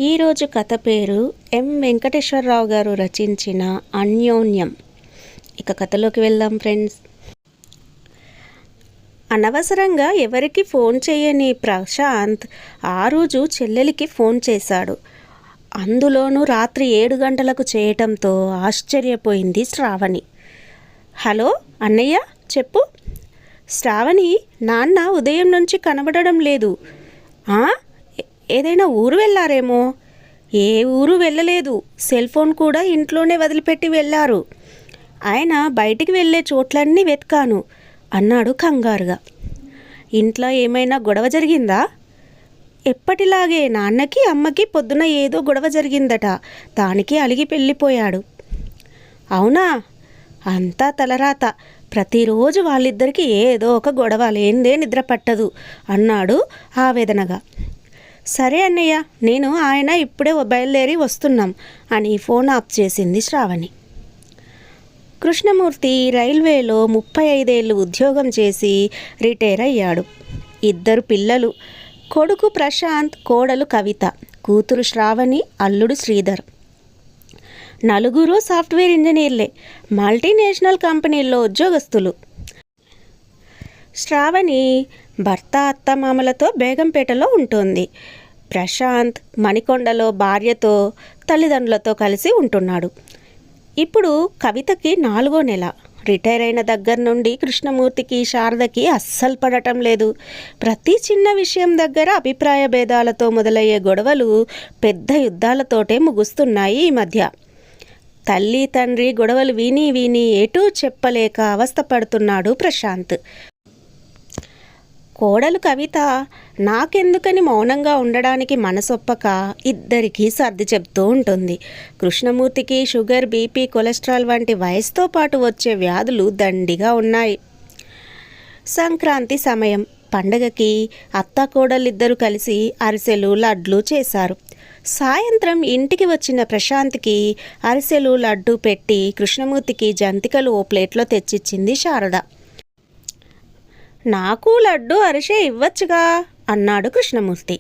ఈరోజు కథ పేరు ఎం వెంకటేశ్వరరావు గారు రచించిన అన్యోన్యం. ఇక కథలోకి వెళ్దాం ఫ్రెండ్స్. అనవసరంగా ఎవరికి ఫోన్ చేయని ప్రశాంత్ ఆ రోజు చెల్లెలికి ఫోన్ చేశాడు. అందులోనూ రాత్రి 7 గంటలకు చేయటంతో ఆశ్చర్యపోయింది శ్రావణి. హలో అన్నయ్య చెప్పు. శ్రావణి, నాన్న ఉదయం నుంచి కనబడడం లేదు. ఏదైనా ఊరు వెళ్ళారేమో. ఏ ఊరు వెళ్ళలేదు, సెల్ ఫోన్ కూడా ఇంట్లోనే వదిలిపెట్టి వెళ్ళారు. ఆయన బయటికి వెళ్ళే చోట్లన్నీ వెతికాను అన్నాడు కంగారుగా. ఇంట్లో ఏమైనా గొడవ జరిగిందా? ఎప్పటిలాగే నాన్నకి అమ్మకి పొద్దున ఏదో గొడవ జరిగిందట, దానికి అలిగి వెళ్ళిపోయాడు. అవునా? అంతా తలరాత. ప్రతిరోజు వాళ్ళిద్దరికీ ఏదో ఒక గొడవ, లేనిదే నిద్ర పట్టదు అన్నాడు ఆవేదనగా. సరే అన్నయ్య, నేను ఆయన ఇప్పుడే బయలుదేరి వస్తున్నాం అని ఫోన్ ఆఫ్ చేసింది శ్రావణి. కృష్ణమూర్తి రైల్వేలో 35 ఏళ్ళు ఉద్యోగం చేసి రిటైర్ అయ్యాడు. 2 పిల్లలు, కొడుకు ప్రశాంత్, కోడలు కవిత, కూతురు శ్రావణి, అల్లుడు శ్రీధర్. 4 సాఫ్ట్వేర్ ఇంజనీర్లే, మల్టీనేషనల్ కంపెనీల్లో ఉద్యోగస్తులు. శ్రావణి భర్త అత్తమామలతో బేగంపేటలో ఉంటుంది. ప్రశాంత్ మణికొండలో భార్యతో తల్లిదండ్రులతో కలిసి ఉంటున్నాడు. ఇప్పుడు కవితకి 4వ నెల. రిటైర్ అయిన దగ్గర నుండి కృష్ణమూర్తికి శారదకి అస్సలు పడటం లేదు. ప్రతి చిన్న విషయం దగ్గర అభిప్రాయ భేదాలతో మొదలయ్యే గొడవలు పెద్ద యుద్ధాలతోటే ముగుస్తున్నాయి ఈ మధ్య. తల్లి తండ్రి గొడవలు విని విని ఎటూ చెప్పలేక అవస్థపడుతున్నాడు ప్రశాంత్. కోడలు కవిత నాకెందుకని మౌనంగా ఉండడానికి మనసొప్పక ఇద్దరికీ సర్ది చెప్తూ ఉంటుంది. కృష్ణమూర్తికి షుగర్, బీపీ, కొలెస్ట్రాల్ వంటి వయసుతో పాటు వచ్చే వ్యాధులు దండిగా ఉన్నాయి. సంక్రాంతి సమయం. పండగకి అత్త కోడలిద్దరూ కలిసి అరిసెలు, లడ్లు చేశారు. సాయంత్రం ఇంటికి వచ్చిన ప్రశాంత్కి అరిసెలు, లడ్డు పెట్టి కృష్ణమూర్తికి జంతికలు ఓ ప్లేట్లో తెచ్చిచ్చింది శారద. నాకు లడ్డు, అరిసె ఇవ్వచ్చుగా అన్నాడు కృష్ణమూర్తి.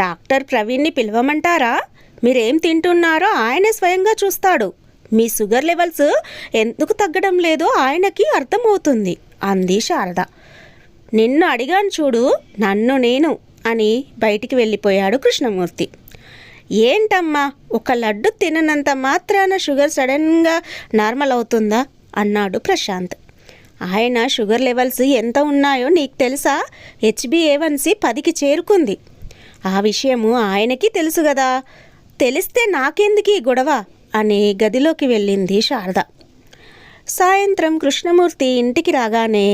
డాక్టర్ ప్రవీణ్ని పిలవమంటారా? మీరేం తింటున్నారో ఆయనే స్వయంగా చూస్తాడు. మీ షుగర్ లెవెల్స్ ఎందుకు తగ్గడం లేదో ఆయనకి అర్థమవుతుంది అంది శారద. నిన్ను అడిగాను చూడు, నన్ను నేను అని బయటికి వెళ్ళిపోయాడు కృష్ణమూర్తి. ఏంటమ్మా, ఒక లడ్డు తిననంత మాత్రాన షుగర్ సడన్గా నార్మల్ అవుతుందా అన్నాడు ప్రశాంత్. ఆయన షుగర్ లెవెల్స్ ఎంత ఉన్నాయో నీకు తెలుసా? HbA1c 10కి చేరుకుంది. ఆ విషయము ఆయనకి తెలుసు కదా. తెలిస్తే నాకెందుకు ఈ గొడవ అని గదిలోకి వెళ్ళింది శారద. సాయంత్రం కృష్ణమూర్తి ఇంటికి రాగానే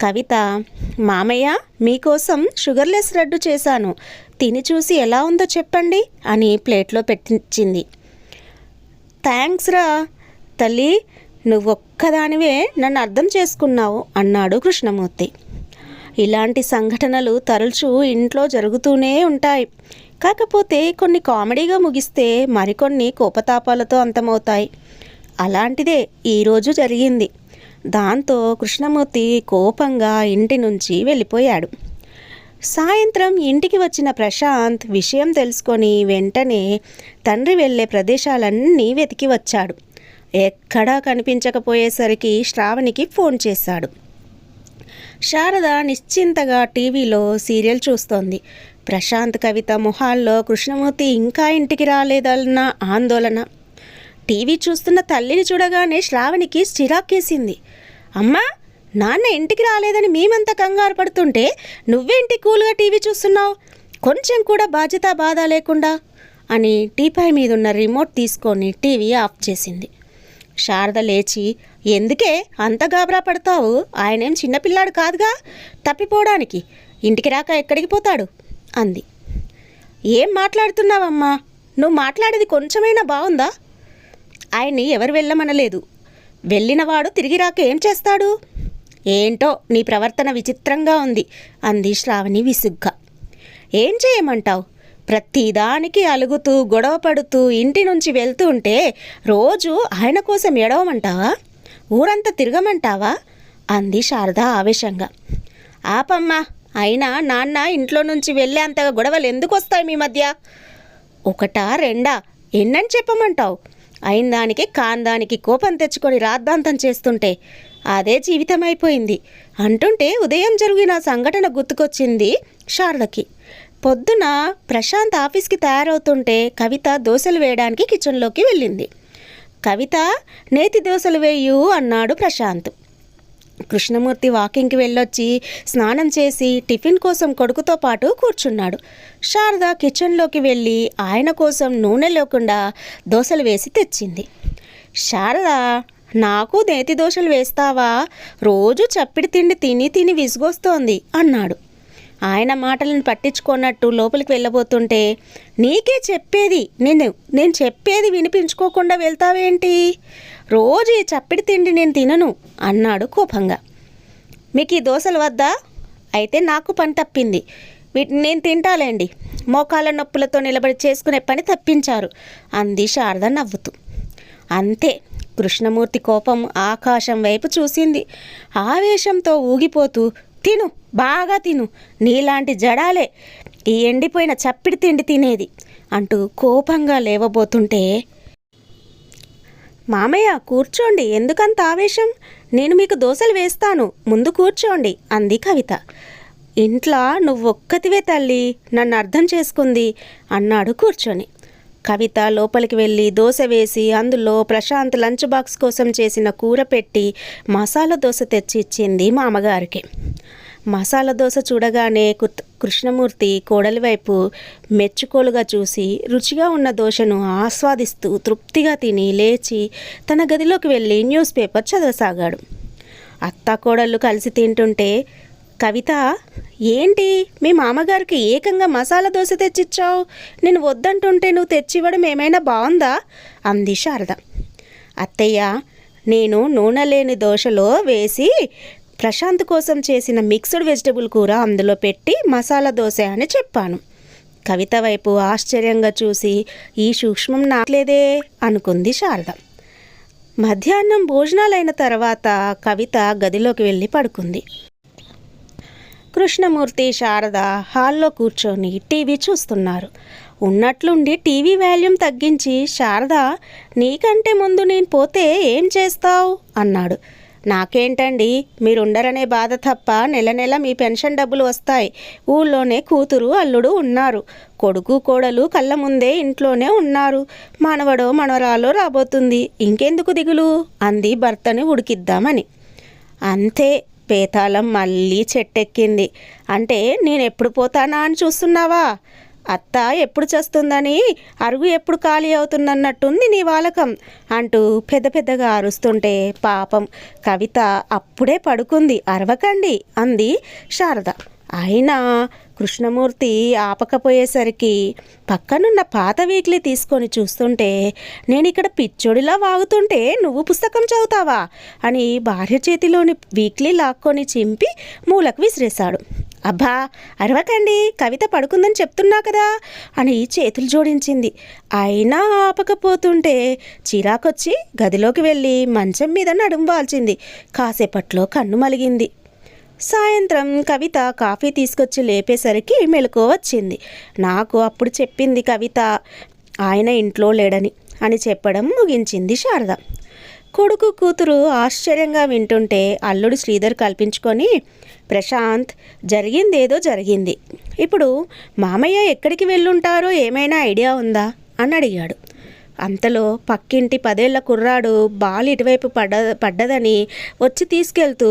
కవిత, మామయ్య మీకోసం షుగర్లెస్ లడ్డు చేశాను, తిని చూసి ఎలా ఉందో చెప్పండి అని ప్లేట్లో పెట్టించింది. థ్యాంక్స్ రా తల్లి, నువ్వొక్కదానివే నన్ను అర్థం చేసుకున్నావు అన్నాడు కృష్ణమూర్తి. ఇలాంటి సంఘటనలు తరచూ ఇంట్లో జరుగుతూనే ఉంటాయి. కాకపోతే కొన్ని కామెడీగా ముగిస్తే మరికొన్ని కోపతాపాలతో అంతమవుతాయి. అలాంటిదే ఈరోజు జరిగింది. దాంతో కృష్ణమూర్తి కోపంగా ఇంటి నుంచి వెళ్ళిపోయాడు. సాయంత్రం ఇంటికి వచ్చిన ప్రశాంత్ విషయం తెలుసుకొని వెంటనే తండ్రి వెళ్ళే ప్రదేశాలన్నీ వెతికి వచ్చాడు. ఎక్కడా కనిపించకపోయేసరికి శ్రావణికి ఫోన్ చేశాడు. శారద నిశ్చింతగా టీవీలో సీరియల్ చూస్తోంది. ప్రశాంత్, కవిత మొహాల్లో కృష్ణమూర్తి ఇంకా ఇంటికి రాలేదన్న ఆందోళన. టీవీ చూస్తున్న తల్లిని చూడగానే శ్రావణికి చిరాకేసింది. అమ్మా, నాన్న ఇంటికి రాలేదని మేమంతా కంగారు పడుతుంటే నువ్వేంటి కూల్గా టీవీ చూస్తున్నావు? కొంచెం కూడా బాధ్యత బాధ లేకుండా అని టీపాయ్ మీదున్న రిమోట్ తీసుకొని టీవీ ఆఫ్ చేసింది. శారద లేచి, ఎందుకే అంత గాబరా పడతావు? ఆయనేం చిన్నపిల్లాడు కాదుగా తప్పిపోవడానికి. ఇంటికి రాక ఎక్కడికి పోతాడు అంది. ఏం మాట్లాడుతున్నావమ్మా? నువ్వు మాట్లాడేది కొంచెమైనా బాగుందా? ఆయన్ని ఎవరు వెళ్ళమనలేదు. వెళ్ళినవాడు తిరిగి రాక ఏం చేస్తాడు? ఏంటో నీ ప్రవర్తన విచిత్రంగా ఉంది అంది శ్రావణి విసుగ్గా. ఏం చేయమంటావు? ప్రతిదానికి అలుగుతూ గొడవ పడుతూ ఇంటి నుంచి వెళ్తూ ఉంటే రోజు ఆయన కోసం ఏడవమంటావా? ఊరంతా తిరగమంటావా అంది శారద ఆవేశంగా. ఆపమ్మా, అయినా నాన్న ఇంట్లో నుంచి వెళ్ళేంతగా గొడవలు ఎందుకు వస్తాయి మీ మధ్య ఒకటా రెండా ఎన్నని చెప్పమంటావు? అయిన దానికి కాందానికి కోపం తెచ్చుకొని రాద్ధాంతం చేస్తుంటే అదే జీవితం అయిపోయింది అంటుంటే ఉదయం జరిగిన సంఘటన గుర్తుకొచ్చింది శారదకి. పొద్దున ప్రశాంత్ ఆఫీస్కి తయారవుతుంటే కవిత దోశలు వేయడానికి కిచెన్లోకి వెళ్ళింది. కవిత, నేతి దోశలు వేయు అన్నాడు ప్రశాంత్. కృష్ణమూర్తి వాకింగ్కి వెళ్ళొచ్చి స్నానం చేసి టిఫిన్ కోసం కొడుకుతో పాటు కూర్చున్నాడు. శారద కిచెన్లోకి వెళ్ళి ఆయన కోసం నూనె లేకుండా దోశలు వేసి తెచ్చింది. శారద, నాకు నేతి దోశలు వేస్తావా? రోజు చప్పిడి తిండి తిని తిని విసుగొస్తోంది అన్నాడు. ఆయన మాటలను పట్టించుకున్నట్టు లోపలికి వెళ్ళబోతుంటే, నీకే చెప్పేది, నేను చెప్పేది వినిపించుకోకుండా వెళ్తావేంటి? రోజు ఈ చప్పిడి తిండి నేను తినను అన్నాడు కోపంగా. మీకు ఈ దోశలు వద్దా? అయితే నాకు పని తప్పింది. వీటిని నేను తింటాలేండి. మోకాళ్ళ నొప్పులతో నిలబడి చేసుకునే పని తప్పించారు అంది శారద నవ్వుతూ. అంతే. కృష్ణమూర్తి కోపం ఆకాశం వైపు చూసింది. ఆవేశంతో ఊగిపోతూ, తిను, బాగా తిను, నీలాంటి జడాలే ఈ ఎండిపోయిన చప్పిడి తిండి తినేది అంటూ కోపంగా లేవబోతుంటే, మామయ్య కూర్చోండి, ఎందుకంత ఆవేశం? నేను మీకు దోశలు వేస్తాను, ముందు కూర్చోండి అంది కవిత. ఇంట్లో నువ్వొక్కతివే తల్లి, నన్ను అర్థం చేసుకుంది అన్నాడు కూర్చొని. కవిత లోపలికి వెళ్ళి దోశ వేసి అందులో ప్రశాంత్ లంచ్ బాక్స్ కోసం చేసిన కూర పెట్టి మసాలా దోశ తెచ్చి ఇచ్చింది మామగారికి. మసాలా దోశ చూడగానే కృష్ణమూర్తి కోడలి వైపు మెచ్చుకోలుగా చూసి రుచిగా ఉన్న దోశను ఆస్వాదిస్తూ తృప్తిగా తిని లేచి తన గదిలోకి వెళ్ళి న్యూస్ పేపర్ చదవసాగాడు. అత్తా కోడళ్ళు కలిసి తింటుంటే, కవిత, ఏంటి మీ మామగారికి ఏకంగా మసాలా దోశ తెచ్చిచ్చావు? నేను వద్దంటుంటే నువ్వు తెచ్చివ్వడం ఏమైనా బాగుందా అంది శారద. అత్తయ్య, నేను నూనె లేని దోశలో వేసి ప్రశాంత్ కోసం చేసిన మిక్స్డ్ వెజిటబుల్ కూర అందులో పెట్టి మసాలా దోశ అని చెప్పాను. కవిత వైపు ఆశ్చర్యంగా చూసి, ఈ సూక్ష్మం నాట్లేదే అనుకుంది శారద. మధ్యాహ్నం భోజనాలైన తర్వాత కవిత గదిలోకి వెళ్ళి పడుకుంది. కృష్ణమూర్తి, శారద హాల్లో కూర్చొని టీవీ చూస్తున్నారు. ఉన్నట్లుండి టీవీ వాల్యూమ్ తగ్గించి, శారద, నీకంటే ముందు నేను పోతే ఏం చేస్తావు అన్నాడు. నాకేంటండి, మీరుండరనే బాధ తప్ప నెల నెల మీ పెన్షన్ డబ్బులు వస్తాయి. ఊళ్ళోనే కూతురు అల్లుడు ఉన్నారు. కొడుకు కోడలు కళ్ళ ముందే ఇంట్లోనే ఉన్నారు. మనవడో మనవరాలో రాబోతుంది. ఇంకెందుకు దిగులు అంది భర్తని ఉడికిద్దామని. అంతే, పేతాళం మళ్ళీ చెట్టెక్కింది. అంటే నేనెప్పుడు పోతానా అని చూస్తున్నావా? అత్త ఎప్పుడు చేస్తుందని, అరుగు ఎప్పుడు ఖాళీ అవుతుందన్నట్టుంది నీ వాలకం అంటూ పెద్ద పెద్దగా అరుస్తుంటే పాపం కవిత అప్పుడే పడుకుంది. అరవకండి అంది శారద. అయినా కృష్ణమూర్తి ఆపకపోయేసరికి పక్కనున్న పాత వీక్లీ తీసుకొని చూస్తుంటే, నేను ఇక్కడ పిచ్చోడిలా వాగుతుంటే నువ్వు పుస్తకం చదువుతావా అని భార్య చేతిలోని వీక్లీ లాక్కొని చింపి మూలకు విసిరేశాడు. అబ్బా, అరవకండి, కవిత పడుకుందని చెప్తున్నా కదా అని చేతులు జోడించింది. అయినా ఆపకపోతుంటే చిరాకొచ్చి గదిలోకి వెళ్ళి మంచం మీద నడుం వాల్చింది. కాసేపట్లో కన్ను మలిగింది. సాయంత్రం కవిత కాఫీ తీసుకొచ్చి లేపేసరికి మెలకువ వచ్చింది. నాకు అప్పుడు చెప్పింది కవిత, ఆయన ఇంట్లో లేడని అని చెప్పడం ముగించింది శారద. కొడుకు కూతురు ఆశ్చర్యంగా వింటుంటే అల్లుడు శ్రీధర్ కల్పించుకొని, ప్రశాంత్, జరిగిందేదో జరిగింది. ఇప్పుడు మామయ్య ఎక్కడికి వెళ్ళుంటారో ఏమైనా ఐడియా ఉందా అని అడిగాడు. అంతలో పక్కింటి 10 ఏళ్ల కుర్రాడు బాల్ ఇటువైపు పడ్డదని వచ్చి తీసుకెళ్తూ,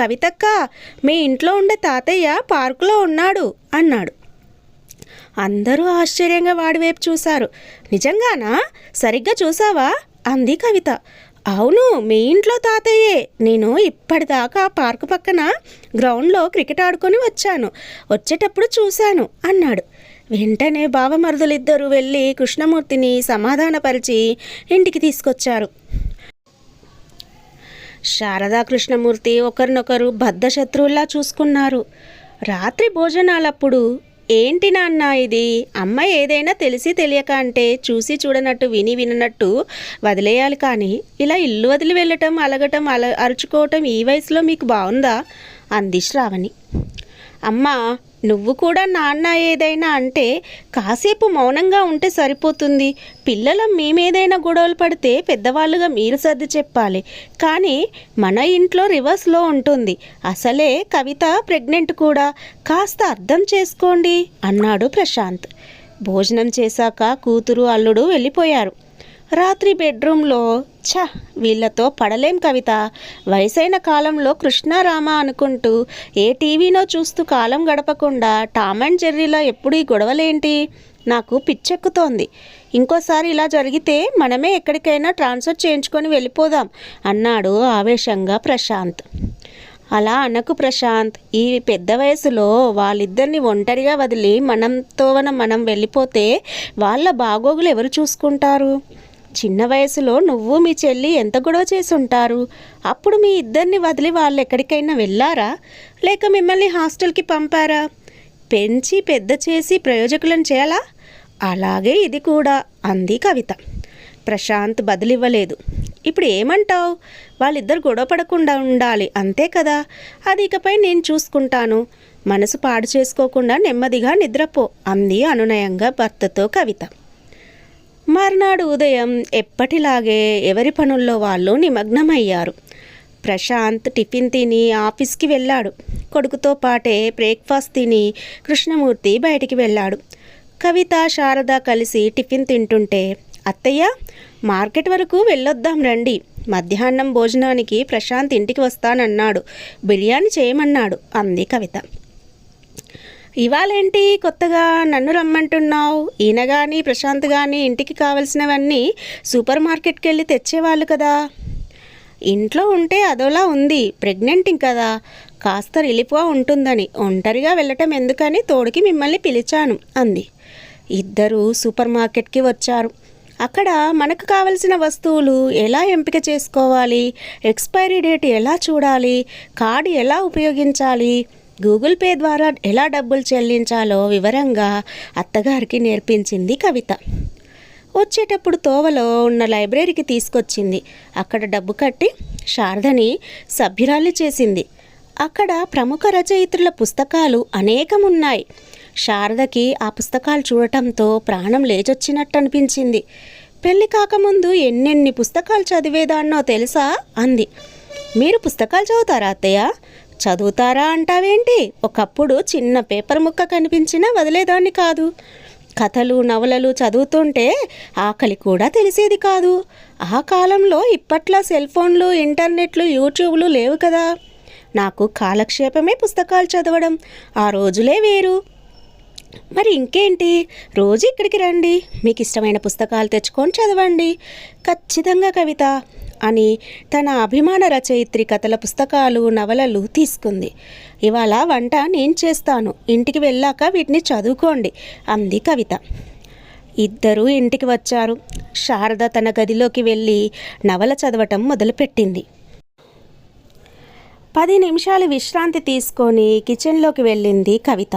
కవితక్క, మీ ఇంట్లో ఉండే తాతయ్య పార్కులో ఉన్నాడు అన్నాడు. అందరూ ఆశ్చర్యంగా వాడివైపు చూశారు. నిజంగానా? సరిగ్గా చూసావా అంది కవిత. అవును, మీ ఇంట్లో తాతయ్యే. నేను ఇప్పటిదాకా పార్కు పక్కన గ్రౌండ్లో క్రికెట్ ఆడుకొని వచ్చాను. వచ్చేటప్పుడు చూశాను అన్నాడు. వెంటనే బావమరుదులిద్దరూ వెళ్ళి కృష్ణమూర్తిని సమాధానపరిచి ఇంటికి తీసుకొచ్చారు. శారదా కృష్ణమూర్తి ఒకరినొకరు బద్ధశత్రువుల్లా చూసుకున్నారు. రాత్రి భోజనాలప్పుడు, ఏంటి నాన్న ఇది? అమ్మ ఏదైనా తెలిసి తెలియక అంటే చూసి చూడనట్టు విని విననట్టు వదిలేయాలి, కానీ ఇలా ఇల్లు వదిలి వెళ్ళటం, అలగటం, అరుచుకోవటం ఈ వయసులో మీకు బాగుందా అంది శ్రావణి. అమ్మా, నువ్వు కూడా నాన్న ఏదైనా అంటే కాసేపు మౌనంగా ఉంటే సరిపోతుంది. పిల్లలం మేమేదైనా గొడవలు పడితే పెద్దవాళ్ళుగా మీరు సర్ది చెప్పాలి. కానీ మన ఇంట్లో రివర్స్లో ఉంటుంది. అసలే కవిత ప్రెగ్నెంట్ కూడా, కాస్త అర్థం చేసుకోండి అన్నాడు ప్రశాంత్. భోజనం చేశాక కూతురు అల్లుడు వెళ్ళిపోయారు. రాత్రి బెడ్రూమ్లో వీళ్ళతో పడలేం కవిత. వయసైన కాలంలో కృష్ణారామ అనుకుంటూ ఏ టీవీనో చూస్తూ కాలం గడపకుండా టామ్ అండ్ జెర్రీలో ఎప్పుడు ఈ గొడవలేంటి? నాకు పిచ్చెక్కుతోంది. ఇంకోసారి ఇలా జరిగితే మనమే ఎక్కడికైనా ట్రాన్స్ఫర్ చేయించుకొని వెళ్ళిపోదాం అన్నాడు ఆవేశంగా ప్రశాంత్. అలా అనకు ప్రశాంత్. ఈ పెద్ద వయసులో వాళ్ళిద్దరిని ఒంటరిగా వదిలి మనం వెళ్ళిపోతే వాళ్ళ బాగోగులు ఎవరు చూసుకుంటారు? చిన్న వయసులో నువ్వు మీ చెల్లి ఎంత గొడవ చేసి ఉంటారు. అప్పుడు మీ ఇద్దరిని వదిలి వాళ్ళు ఎక్కడికైనా వెళ్ళారా, లేక మిమ్మల్ని హాస్టల్కి పంపారా? పెంచి పెద్ద చేసి ప్రయోజకులను చేయాలా? అలాగే ఇది కూడా అంది కవిత. ప్రశాంత్ బదులివ్వలేదు. ఇప్పుడు ఏమంటావు? వాళ్ళిద్దరు గొడవ పడకుండా ఉండాలి అంతే కదా. అది ఇకపై నేను చూసుకుంటాను. మనసు పాడు చేసుకోకుండా నెమ్మదిగా నిద్రపో అంది అనునయంగా భర్తతో కవిత. మర్నాడు ఉదయం ఎప్పటిలాగే ఎవరి పనుల్లో వాళ్ళు నిమగ్నమయ్యారు. ప్రశాంత్ టిఫిన్ తిని ఆఫీస్కి వెళ్ళాడు. కొడుకుతో పాటే బ్రేక్ఫాస్ట్ తిని కృష్ణమూర్తి బయటికి వెళ్ళాడు. కవిత, శారద కలిసి టిఫిన్ తింటుంటే, అత్తయ్య, మార్కెట్ వరకు వెళ్ళొద్దాం రండి. మధ్యాహ్నం భోజనానికి ప్రశాంత్ ఇంటికి వస్తానన్నాడు. బిర్యానీ చేయమన్నాడు అంది కవిత. ఇవాళేంటి కొత్తగా నన్ను రమ్మంటున్నావు? ఈయన కానీ ప్రశాంత్ కానీ ఇంటికి కావలసినవన్నీ సూపర్ మార్కెట్కి వెళ్ళి తెచ్చేవాళ్ళు కదా. ఇంట్లో ఉంటే అదోలా ఉంది. ప్రెగ్నెంట్ కదా, కాస్త రిలీఫ్గా ఉంటుందని ఒంటరిగా వెళ్ళటం ఎందుకని తోడుకి మిమ్మల్ని పిలిచాను అంది. ఇద్దరూ సూపర్ మార్కెట్కి వచ్చారు. అక్కడ మనకు కావలసిన వస్తువులు ఎలా ఎంపిక చేసుకోవాలి, ఎక్స్పైరీ డేట్ ఎలా చూడాలి, కార్డు ఎలా ఉపయోగించాలి, గూగుల్ పే ద్వారా ఎలా డబ్బులు చెల్లించాలో వివరంగా అత్తగారికి నేర్పించింది కవిత. వచ్చేటప్పుడు తోవలో ఉన్న లైబ్రరీకి తీసుకొచ్చింది. అక్కడ డబ్బు కట్టి శారదని సభ్యురాలి చేసింది. అక్కడ ప్రముఖ రచయిత్రుల పుస్తకాలు అనేకమున్నాయి. శారదకి ఆ పుస్తకాలు చూడటంతో ప్రాణం లేచొచ్చినట్టు అనిపించింది. పెళ్లి కాకముందు ఎన్నెన్ని పుస్తకాలు చదివేదాన్నో తెలుసా అంది. మీరు పుస్తకాలు చదువుతారా అత్తయ్య? చదువుతారా అంటావేంటి? ఒకప్పుడు చిన్న పేపర్ ముక్క కనిపించినా వదిలేదాన్ని కాదు. కథలు, నవలలు చదువుతుంటే ఆకలి కూడా తెలిసేది కాదు. ఆ కాలంలో ఇప్పట్లా సెల్ ఫోన్లు, ఇంటర్నెట్లు, యూట్యూబ్లు లేవు కదా. నాకు కాలక్షేపమే పుస్తకాలు చదవడం. ఆ రోజులే వేరు. మరి ఇంకేంటి, రోజు ఇక్కడికి రండి, మీకు ఇష్టమైన పుస్తకాలు తెచ్చుకొని చదవండి. ఖచ్చితంగా కవిత అని తన అభిమాన రచయిత్రి కథల పుస్తకాలు, నవలలు తీసుకుంది. ఇవాళ వంట నేను చేస్తాను, ఇంటికి వెళ్ళాక వీటిని చదువుకోండి అంది కవిత. ఇద్దరూ ఇంటికి వచ్చారు. శారద తన గదిలోకి వెళ్ళి నవల చదవటం మొదలుపెట్టింది. 10 నిమిషాలు విశ్రాంతి తీసుకొని కిచెన్లోకి వెళ్ళింది కవిత.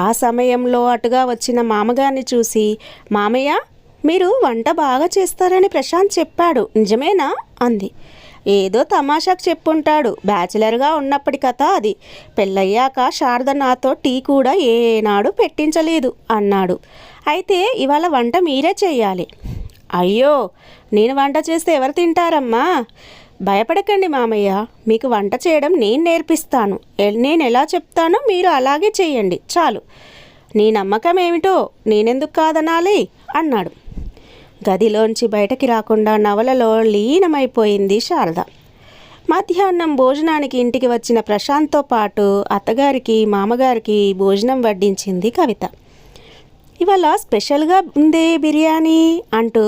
ఆ సమయంలో అటుగా వచ్చిన మామగారిని చూసి, మామయ్య, మీరు వంట బాగా చేస్తారని ప్రశాంత్ చెప్పాడు, నిజమేనా అంది. ఏదో తమాషాకు చెప్పుంటాడు. బ్యాచిలర్గా ఉన్నప్పటి కథ అది. పెళ్ళయ్యాక శారద నాతో టీ కూడా ఏనాడు పెట్టించలేదు అన్నాడు. అయితే ఇవాళ వంట మీరే చెయ్యాలి. అయ్యో, నేను వంట చేస్తే ఎవరు తింటారమ్మా? భయపడకండి మామయ్య, మీకు వంట చేయడం నేను నేర్పిస్తాను. నేను ఎలా చెప్తానో మీరు అలాగే చేయండి చాలు. నీ నమ్మకం ఏమిటో నేనెందుకు కాదనాలి అన్నాడు. గదిలోంచి బయటకి రాకుండా నవలలో లీనమైపోయింది శారద. మధ్యాహ్నం భోజనానికి ఇంటికి వచ్చిన ప్రశాంత్తో పాటు అత్తగారికి, మామగారికి భోజనం వడ్డించింది కవిత. ఇవాళ స్పెషల్గా ఉందే బిర్యానీ అంటూ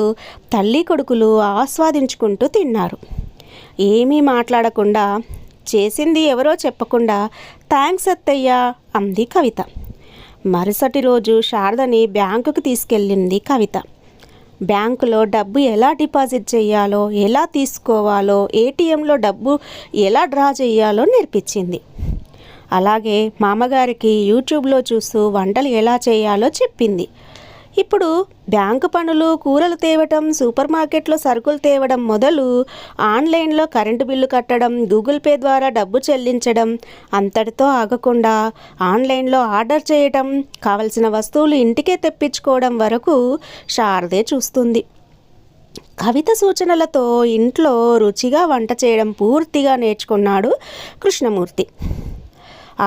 తల్లి కొడుకులు ఆస్వాదించుకుంటూ తిన్నారు. ఏమీ మాట్లాడకుండా, చేసింది ఎవరో చెప్పకుండా థ్యాంక్స్ అత్తయ్య అంది కవిత. మరుసటి రోజు శారదని బ్యాంకుకు తీసుకెళ్ళింది కవిత. బ్యాంకులో డబ్బు ఎలా డిపాజిట్ చేయాలో, ఎలా తీసుకోవాలో, ఏటీఎంలో డబ్బు ఎలా డ్రా చేయాలో నేర్పించింది. అలాగే మామగారికి యూట్యూబ్లో చూస్తూ వంటలు ఎలా చేయాలో చెప్పింది. ఇప్పుడు బ్యాంకు పనులు, కూరలు తేవటం, సూపర్ మార్కెట్లో సరుకులు తేవడం మొదలు ఆన్లైన్లో కరెంటు బిల్లు కట్టడం, గూగుల్ పే ద్వారా డబ్బు చెల్లించడం, అంతటితో ఆగకుండా ఆన్లైన్లో ఆర్డర్ చేయటం, కావలసిన వస్తువులు ఇంటికే తెప్పించుకోవడం వరకు శారదే చూస్తుంది. కవిత సూచనలతో ఇంట్లో రుచిగా వంట చేయడం పూర్తిగా నేర్చుకున్నాడు కృష్ణమూర్తి.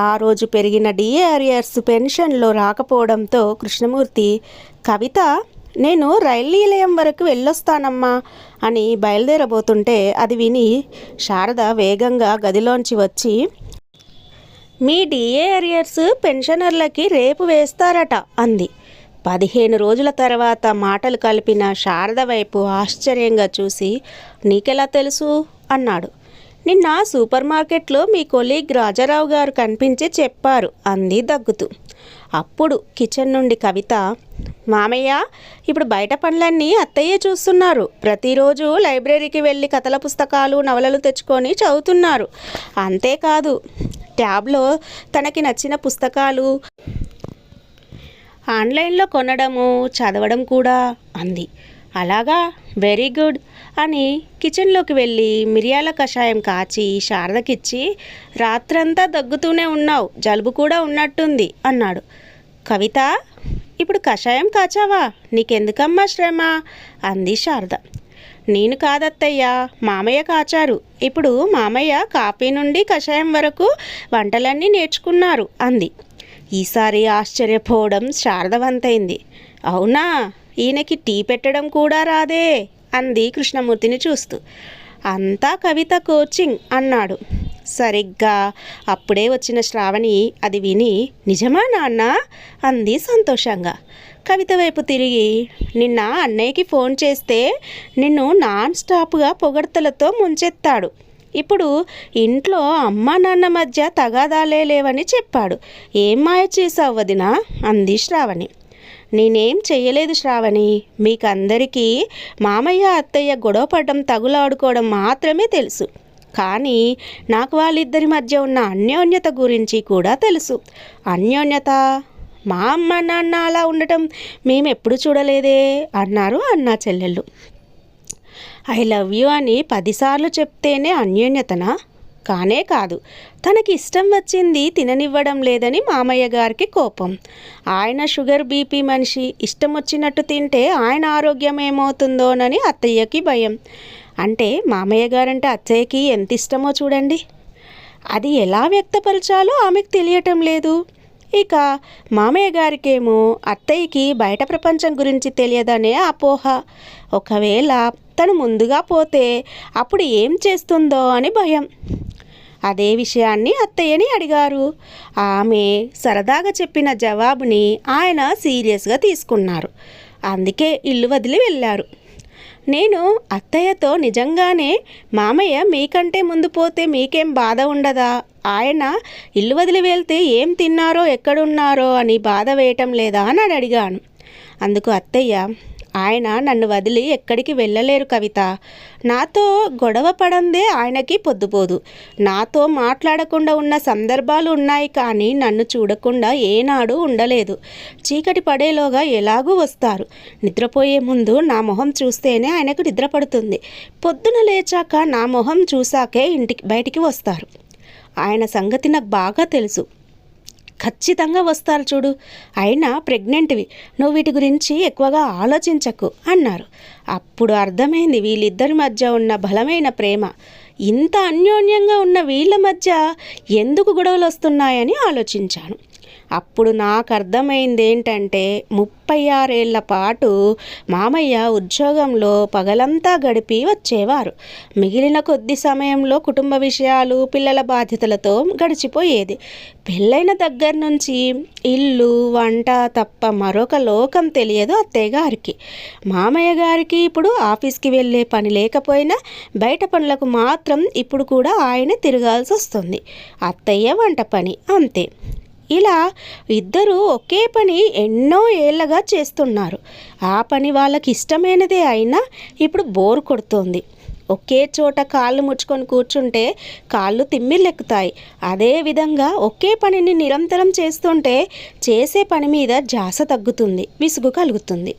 ఆ రోజు పెరిగిన డిఏ అరియర్స్ పెన్షన్లో రాకపోవడంతో కృష్ణమూర్తి, కవిత నేను రైలు నిలయం వరకు వెళ్ళొస్తానమ్మా అని బయలుదేరబోతుంటే అది విని శారద వేగంగా గదిలోంచి వచ్చి, మీ డిఏ అరియర్స్ పెన్షనర్లకి రేపు వేస్తారట అంది. 15 రోజుల తర్వాత మాటలు కలిపిన శారద వైపు ఆశ్చర్యంగా చూసి, నీకెలా తెలుసు అన్నాడు. నిన్న సూపర్ మార్కెట్లో మీ కొలీగ్ రాజారావు గారు కనిపించి చెప్పారు అంది దగ్గుతూ. అప్పుడు కిచెన్ నుండి కవిత, మామయ్య ఇప్పుడు బయట పనులన్నీ అత్తయ్యే చూస్తున్నారు. ప్రతిరోజు లైబ్రరీకి వెళ్ళి కథల పుస్తకాలు, నవలలు తెచ్చుకొని చదువుతున్నారు. అంతేకాదు ట్యాబ్లో తనకి నచ్చిన పుస్తకాలు ఆన్లైన్లో కొనడము, చదవడం కూడా అంది. అలాగా, వెరీ గుడ్ అని కిచెన్లోకి వెళ్ళి మిరియాల కషాయం కాచి శారదకిచ్చి, రాత్రంతా దగ్గుతూనే ఉన్నావు, జలుబు కూడా ఉన్నట్టుంది అన్నాడు. కవిత, ఇప్పుడు కషాయం కాచావా, నీకెందుకమ్మా శ్రమ అంది శారద. నేను కాదత్తయ్యా, మామయ్య కాచారు. ఇప్పుడు మామయ్య కాఫీ నుండి కషాయం వరకు వంటలన్నీ నేర్చుకున్నారు అంది. ఈసారి ఆశ్చర్యపోవడం శారదవంతైంది. అవునా, ఈయనకి టీ పెట్టడం కూడా రాదే అంది కృష్ణమూర్తిని చూస్తూ. అంతా కవిత కోచింగ్ అన్నాడు. సరిగ్గా అప్పుడే వచ్చిన శ్రావణి అది విని, నిజమా నాన్న అంది సంతోషంగా. కవిత వైపు తిరిగి, నిన్న అన్నయ్యకి ఫోన్ చేస్తే నిన్ను నాన్ స్టాప్గా పొగడ్తలతో ముంచెత్తాడు. ఇప్పుడు ఇంట్లో అమ్మా నాన్న మధ్య తగాదాలే లేవని చెప్పాడు. ఏం మాయ చేసావు వదినా అంది శ్రావణి. నేనేం చెయ్యలేదు శ్రావణి, మీకందరికీ మామయ్య అత్తయ్య గొడవ పడడం, తగులాడుకోవడం మాత్రమే తెలుసు. కానీ నాకు వాళ్ళిద్దరి మధ్య ఉన్న అన్యోన్యత గురించి కూడా తెలుసు. అన్యోన్యత? మా అమ్మ నాన్న అలా ఉండటం మేమెప్పుడు చూడలేదే అన్నారు అన్నా చెల్లెళ్ళు. ఐ లవ్ యూ అని 10 సార్లు చెప్తేనే అన్యోన్యతనా? కానే కాదు. తనకి ఇష్టం వచ్చింది తిననివ్వడం లేదని మామయ్య గారికి కోపం. ఆయన షుగర్ బీపీ మనిషి, ఇష్టం వచ్చినట్టు తింటే ఆయన ఆరోగ్యం ఏమవుతుందోనని అత్తయ్యకి భయం. అంటే మామయ్య గారంటే అత్తయ్యకి ఎంత ఇష్టమో చూడండి. అది ఎలా వ్యక్తపరచాలో ఆమెకు తెలియటం లేదు. ఇక మామయ్య గారికేమో అత్తయ్యకి బయట ప్రపంచం గురించి తెలియదనే అపోహ. ఒకవేళ తను ముందుగా పోతే అప్పుడు ఏం చేస్తుందో అని భయం. అదే విషయాన్ని అత్తయ్యని అడిగారు. ఆమె సరదాగా చెప్పిన జవాబుని ఆయన సీరియస్గా తీసుకున్నారు. అందుకే ఇల్లు వదిలి వెళ్ళారు. నేను అత్తయ్యతో నిజంగానే మామయ్య మీకంటే ముందు పోతే మీకేం బాధ ఉండదా, ఆయన ఇల్లు వదిలి వెళ్తే ఏం తిన్నారో ఎక్కడున్నారో అని బాధ వేయటం లేదా అని అడిగాను. అందుకు అత్తయ్య, ఆయన నన్ను వదిలి ఎక్కడికి వెళ్ళలేరు కవిత. నాతో గొడవ పడందే ఆయనకి పొద్దుపోదు. నాతో మాట్లాడకుండా ఉన్న సందర్భాలు ఉన్నాయి, కానీ నన్ను చూడకుండా ఏనాడు ఉండలేదు. చీకటి పడేలోగా ఎలాగూ వస్తారు. నిద్రపోయే ముందు నా మొహం చూస్తేనే ఆయనకు నిద్ర పడుతుంది. పొద్దున లేచాక నా మొహం చూసాకే బయటికి వస్తారు. ఆయన సంగతి నాకు బాగా తెలుసు. ఖచ్చితంగా వస్తారు చూడు. అయినా ప్రెగ్నెంట్వి, నువ్వు వీటి గురించి ఎక్కువగా ఆలోచించకు అన్నారు. అప్పుడు అర్థమైంది వీళ్ళిద్దరి మధ్య ఉన్న బలమైన ప్రేమ. ఇంత అన్యోన్యంగా ఉన్న వీళ్ళ మధ్య ఎందుకు గొడవలు వస్తున్నాయని ఆలోచించాను. అప్పుడు నాకు అర్థమైంది ఏంటంటే 36 ఏళ్ల పాటు మామయ్య ఉద్యోగంలో పగలంతా గడిపి వచ్చేవారు. మిగిలిన కొద్ది సమయంలో కుటుంబ విషయాలు, పిల్లల బాధ్యతలతో గడిచిపోయేది. పెళ్ళైన దగ్గర నుంచి ఇల్లు, వంట తప్ప మరొక లోకం తెలియదు అత్తయ్య గారికి. మామయ్య గారికి ఇప్పుడు ఆఫీస్కి వెళ్ళే పని లేకపోయినా బయట పనులకు మాత్రం ఇప్పుడు కూడా ఆయన తిరగాల్సి వస్తుంది. అత్తయ్య వంట పని అంతే. ఇలా ఇద్దరు ఒకే పని ఎన్నో ఏళ్ళగా చేస్తున్నారు. ఆ పని వాళ్ళకి ఇష్టమైనదే అయినా ఇప్పుడు బోర్ కొడుతోంది. ఒకే చోట కాళ్ళు ముడుచుకొని కూర్చుంటే కాళ్ళు తిమ్మిర్లెక్కుతాయి. అదేవిధంగా ఒకే పనిని నిరంతరం చేస్తుంటే చేసే పని మీద ధ్యాస తగ్గుతుంది, విసుగు కలుగుతుంది.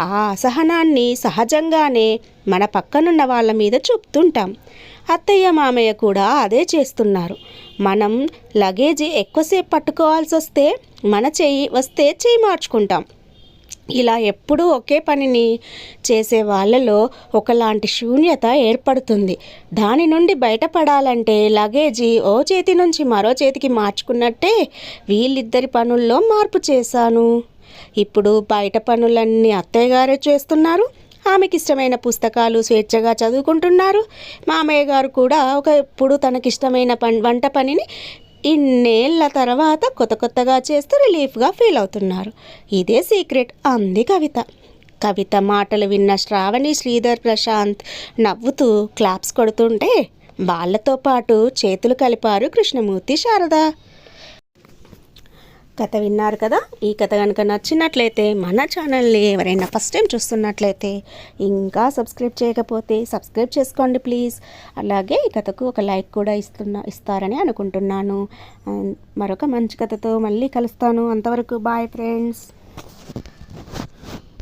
ఆ అసహనాన్ని సహజంగానే మన పక్కనున్న వాళ్ళ మీద చూపుతుంటాం. అత్తయ్య మామయ్య కూడా అదే చేస్తున్నారు. మనం లగేజీ ఎక్కువసేపు పట్టుకోవాల్సి వస్తే చెయ్యి మార్చుకుంటాం. ఇలా ఎప్పుడూ ఒకే పనిని చేసే వాళ్ళలో ఒకలాంటి శూన్యత ఏర్పడుతుంది. దాని నుండి బయటపడాలంటే లగేజీ ఓ చేతి నుంచి మరో చేతికి మార్చుకున్నట్టే వీళ్ళిద్దరి పనుల్లో మార్పు చేశాను. ఇప్పుడు బయట పనులన్నీ అత్తయ్య గారే చేస్తున్నారు. ఆమెకి ఇష్టమైన పుస్తకాలు స్వేచ్ఛగా చదువుకుంటున్నారు. మామయ్య గారు కూడా ఎప్పుడు తనకిష్టమైన వంట పనిని ఇన్నేళ్ల తర్వాత కొత్తగా చేస్తూ రిలీఫ్గా ఫీల్ అవుతున్నారు. ఇదే సీక్రెట్ అంది కవిత. కవిత మాటలు విన్న శ్రావణి, శ్రీధర్, ప్రశాంత్ నవ్వుతూ క్లాప్స్ కొడుతుంటే వాళ్ళతో పాటు చేతులు కలిపారు కృష్ణమూర్తి, శారద. కథ విన్నారు కదా. ఈ కథ కనుక నచ్చినట్లయితే మన ఛానల్ని ఎవరైనా ఫస్ట్ టైం చూస్తున్నట్లయితే ఇంకా సబ్స్క్రైబ్ చేయకపోతే సబ్స్క్రైబ్ చేసుకోండి ప్లీజ్. అలాగే ఈ కథకు ఒక లైక్ కూడా ఇస్తారని అనుకుంటున్నాను. మరొక మంచి కథతో మళ్ళీ కలుస్తాను. అంతవరకు బాయ్ ఫ్రెండ్స్.